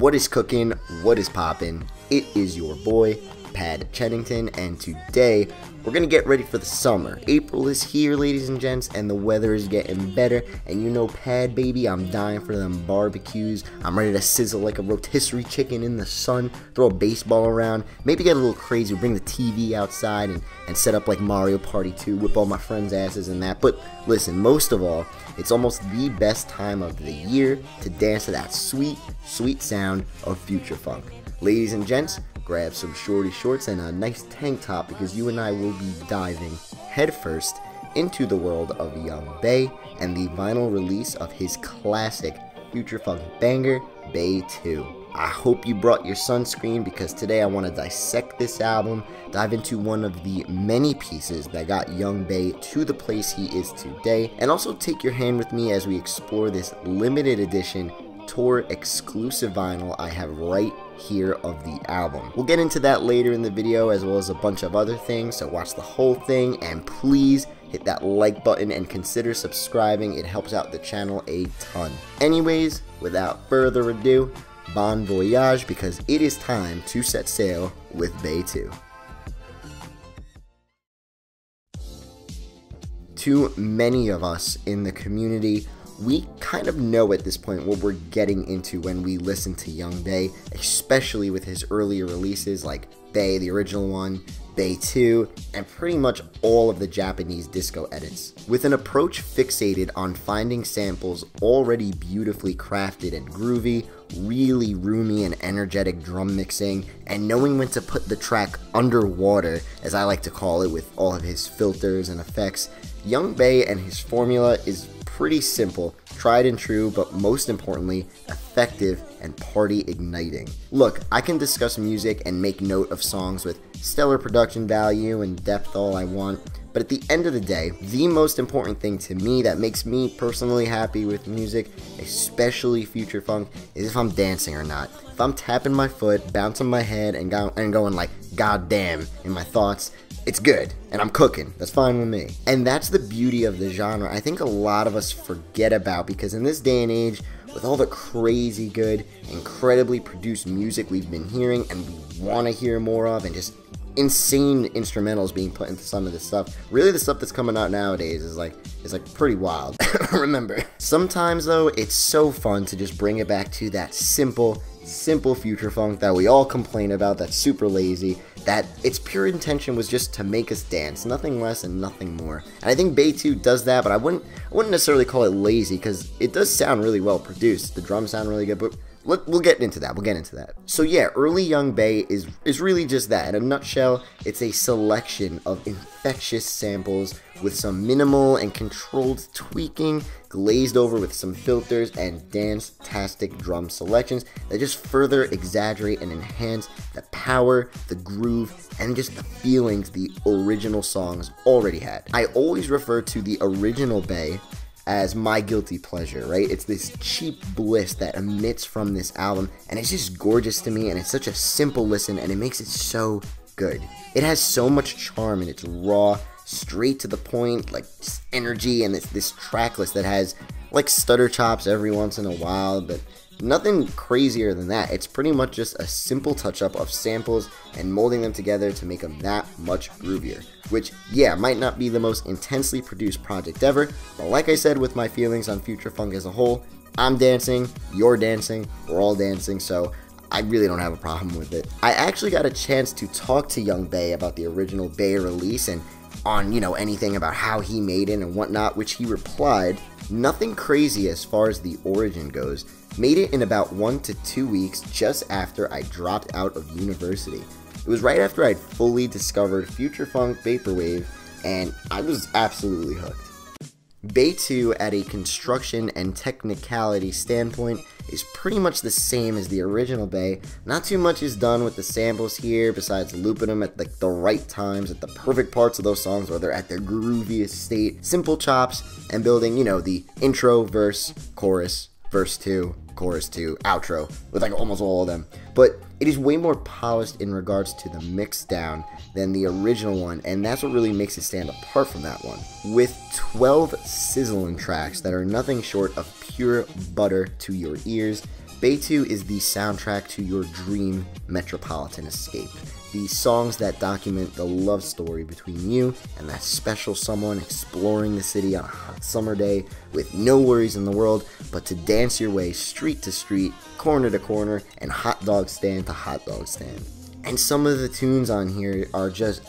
What is cooking? What is poppin'? It is your boy, Pad Chennington, and today we're gonna get ready for the summer. April is here, ladies and gents, and the weather is getting better. And you know, Pad baby, I'm dying for them barbecues. I'm ready to sizzle like a rotisserie chicken in the sun, throw a baseball around, maybe get a little crazy, bring the TV outside and set up like Mario Party 2, whip all my friends' asses and that. But listen, most of all, it's almost the best time of the year to dance to that sweet, sweet sound of future funk. Ladies and gents, grab some shorty shorts and a nice tank top because you and I will be diving headfirst into the world of Yung Bae and the vinyl release of his classic future funk banger, Bae 2. I hope you brought your sunscreen because today I want to dissect this album, dive into one of the many pieces that got Yung Bae to the place he is today, and also take your hand with me as we explore this limited edition tour exclusive vinyl I have right here of the album. We'll get into that later in the video as well as a bunch of other things, so watch the whole thing and please hit that like button and consider subscribing. It helps out the channel a ton. Anyways, without further ado, bon voyage, because it is time to set sail with Bae 2. To many of us in the community, we kind of know at this point what we're getting into when we listen to Yung Bae, especially with his earlier releases like Bae, the original one, Bae 2, and pretty much all of the Japanese disco edits. With an approach fixated on finding samples already beautifully crafted and groovy, really roomy and energetic drum mixing, and knowing when to put the track underwater, as I like to call it, with all of his filters and effects, Yung Bae and his formula is pretty simple, tried and true, but most importantly, effective and party igniting. Look, I can discuss music and make note of songs with stellar production value and depth all I want, but at the end of the day, the most important thing to me that makes me personally happy with music, especially future funk, is if I'm dancing or not. If I'm tapping my foot, bouncing my head, and going like, God damn, in my thoughts, it's good, and I'm cooking. That's fine with me. And that's the beauty of the genre I think a lot of us forget about, because in this day and age, with all the crazy good, incredibly produced music we've been hearing and we want to hear more of, and just insane instrumentals being put into some of this stuff, really the stuff that's coming out nowadays is like pretty wild. Remember, sometimes though, it's so fun to just bring it back to that simple future funk that we all complain about, that's super lazy, that its pure intention was just to make us dance, nothing less and nothing more. And I think Bae 2 does that, but I wouldn't necessarily call it lazy, because it does sound really well produced. The drums sound really good, but we'll get into that. So yeah, early Yung Bae is really just that. In a nutshell, it's a selection of infectious samples with some minimal and controlled tweaking, glazed over with some filters and dance-tastic drum selections that just further exaggerate and enhance the power, the groove, and just the feelings the original songs already had. I always refer to the original Bae as my guilty pleasure, right? It's this cheap bliss that emits from this album, and it's just gorgeous to me, and it's such a simple listen, and it makes it so good. It has so much charm, and it's raw, straight to the point, like just energy, and it's this track list that has like stutter chops every once in a while, but nothing crazier than that. It's pretty much just a simple touch-up of samples and molding them together to make them that much groovier. Which, yeah, might not be the most intensely produced project ever, but like I said with my feelings on future funk as a whole, I'm dancing, you're dancing, we're all dancing, so I really don't have a problem with it. I actually got a chance to talk to Yung Bae about the original Bae release and on, you know, anything about how he made it and whatnot, which he replied, nothing crazy as far as the origin goes. Made it in about 1 to 2 weeks just after I dropped out of university. It was right after I'd fully discovered future funk Vaporwave, and I was absolutely hooked. Bae 2, at a construction and technicality standpoint, is pretty much the same as the original Bae. Not too much is done with the samples here besides looping them at the right times, at the perfect parts of those songs where they're at their grooviest state. Simple chops and building, you know, the intro, verse, chorus, verse 2, chorus 2, outro, with like almost all of them. But it is way more polished in regards to the mix down than the original one, and that's what really makes it stand apart from that one. With 12 sizzling tracks that are nothing short of pure butter to your ears, Bae 2 is the soundtrack to your dream metropolitan escape. These songs that document the love story between you and that special someone exploring the city on a hot summer day with no worries in the world but to dance your way street to street, corner to corner, and hot dog stand to hot dog stand. And some of the tunes on here are just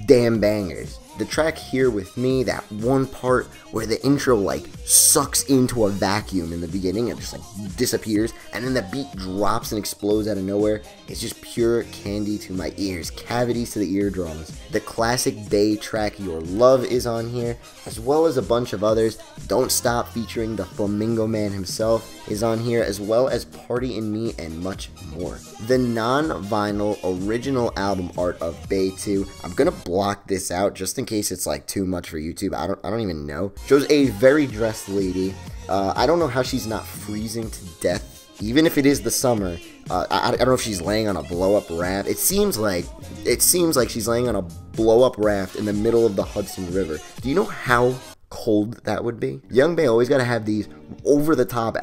damn bangers. The track Here With Me, that one part where the intro like sucks into a vacuum in the beginning and just like disappears, and then the beat drops and explodes out of nowhere. It's just pure candy to my ears, cavities to the eardrums. The classic Bae track Your Love is on here, as well as a bunch of others. Don't Stop featuring the Flamingo Man himself is on here, as well as Party in Me and much more. The non-vinyl original album art of Bae 2, I'm gonna block this out just in case it's like too much for YouTube. I don't even know. Shows a very dressed lady. I don't know how she's not freezing to death, even if it is the summer. I don't know if she's laying on a blow-up raft. It seems like she's laying on a blow-up raft in the middle of the Hudson River. Do you know how cold that would be? Yung Bae always gotta have these over-the-top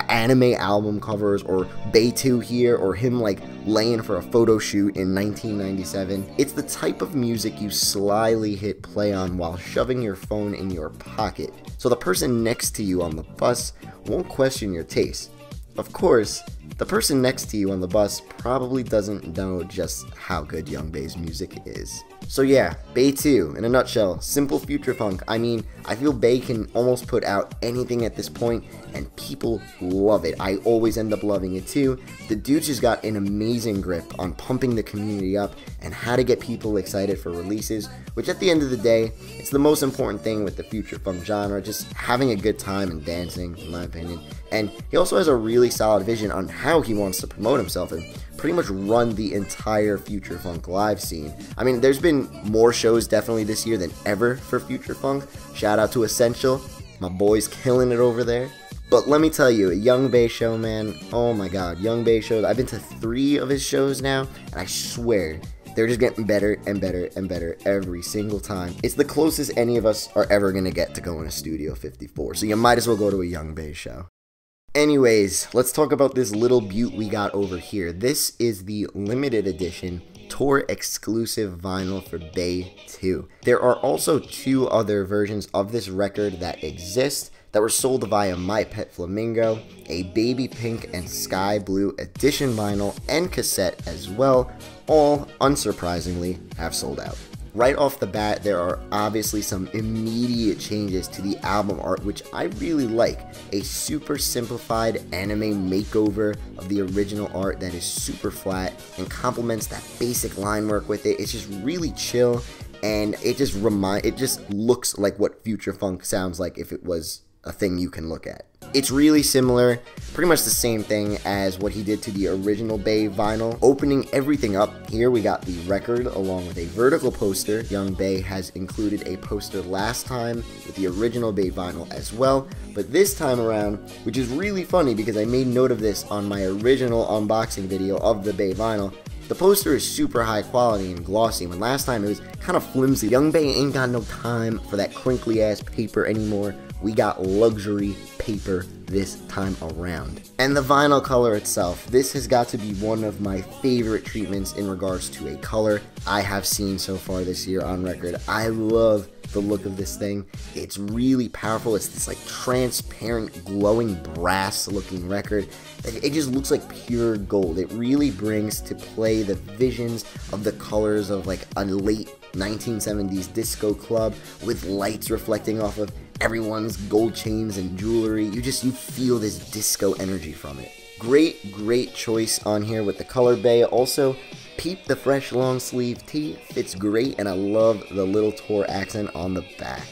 anime album covers, or Bae 2 here, or him like laying for a photo shoot in 1997. It's the type of music you slyly hit play on while shoving your phone in your pocket, so the person next to you on the bus won't question your taste. Of course, the person next to you on the bus probably doesn't know just how good Yung Bae's music is. So yeah, Bae 2, in a nutshell, simple future funk. I mean, I feel Bae can almost put out anything at this point, and people love it. I always end up loving it too. The dude just got an amazing grip on pumping the community up and how to get people excited for releases, which at the end of the day, it's the most important thing with the future funk genre, just having a good time and dancing, in my opinion. And he also has a really solid vision on how he wants to promote himself and pretty much run the entire future funk live scene. I mean, there's been more shows definitely this year than ever for future funk. Shout out to Essential, my boy's killing it over there. But let me tell you, a Yung Bae show, man, oh my god, Yung Bae shows, I've been to 3 of his shows now, and I swear, they're just getting better and better and better every single time. It's the closest any of us are ever gonna get to going to Studio 54, so you might as well go to a Yung Bae show. Anyways, let's talk about this little beaut we got over here. This is the limited edition tour exclusive vinyl for Bae 2. There are also 2 other versions of this record that exist that were sold via My Pet Flamingo, a baby pink and sky blue edition vinyl and cassette as well. All, unsurprisingly, have sold out. Right off the bat, there are obviously some immediate changes to the album art, which I really like. A super simplified anime makeover of the original art that is super flat and complements that basic line work with it. It's just really chill, and it just looks like what future funk sounds like if it was a thing you can look at. It's really similar, pretty much the same thing as what he did to the original Bae vinyl. Opening everything up, here we got the record along with a vertical poster. Yung Bae has included a poster last time with the original Bae vinyl as well, but this time around, which is really funny because I made note of this on my original unboxing video of the Bae vinyl, the poster is super high quality and glossy, when last time it was kind of flimsy. Yung Bae ain't got no time for that crinkly ass paper anymore. We got luxury paper this time around. And the vinyl color itself, this has got to be one of my favorite treatments in regards to a color I have seen so far this year on record. I love the look of this thing. It's really powerful. It's this like transparent, glowing brass looking record. It just looks like pure gold. It really brings to play the visions of the colors of like a late 1970s disco club with lights reflecting off of everyone's gold chains and jewelry. You feel this disco energy from it. Great choice on here with the color Bae. Also, peep the fresh long sleeve tee, fits great, and I love the little tour accent on the back.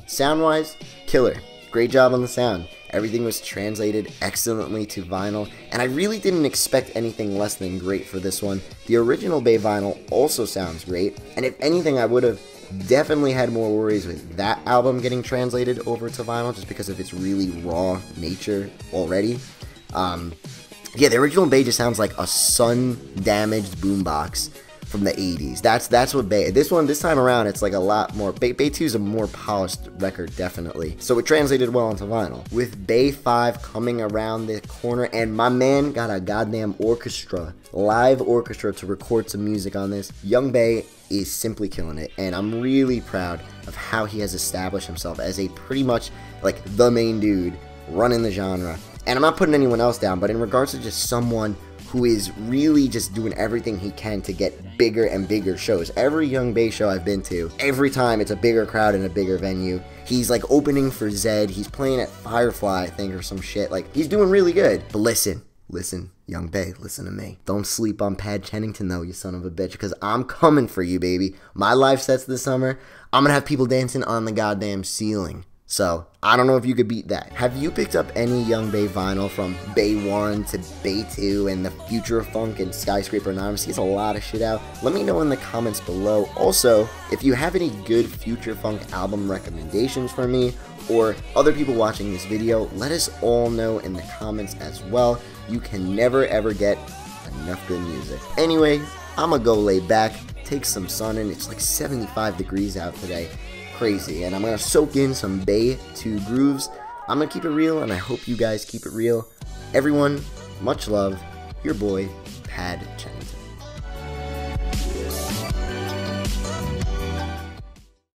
Sound wise, killer. Great job on the sound. Everything was translated excellently to vinyl, and I really didn't expect anything less than great for this one. The original Bae vinyl also sounds great, and if anything, I would have definitely had more worries with that album getting translated over to vinyl just because of its really raw nature already. Yeah, the original Bae just sounds like a sun-damaged boombox from the 80s. That's what Bae. This time around, it's like a lot more. Bae 2 is a more polished record, definitely. So it translated well into vinyl. With Bae 5 coming around the corner, and my man got a goddamn orchestra, live orchestra to record some music on this. Yung Bae is simply killing it, and I'm really proud of how he has established himself as a pretty much like the main dude running the genre. And I'm not putting anyone else down, but in regards to just someone who is really just doing everything he can to get bigger and bigger shows. Every Yung Bae show I've been to, every time it's a bigger crowd in a bigger venue. He's like opening for Zed, he's playing at Firefly, I think, or some shit. Like, he's doing really good. But listen, Yung Bae, listen to me. Don't sleep on Pad Chennington though, you son of a bitch, because I'm coming for you, baby. My live sets this summer, I'm gonna have people dancing on the goddamn ceiling. So, I don't know if you could beat that. Have you picked up any Yung Bae vinyl from Bae 1 to Bae 2 and the Future of Funk and Skyscraper Anonymous? He has a lot of shit out. Let me know in the comments below. Also, if you have any good Future Funk album recommendations for me or other people watching this video, let us all know in the comments as well. You can never ever get enough good music. Anyway, I'ma go lay back, take some sun in. It's like 75 degrees out today. Crazy, and I'm gonna soak in some Bae 2 grooves. I'm gonna keep it real, and I hope you guys keep it real. Everyone, much love. Your boy, Pad Chennington.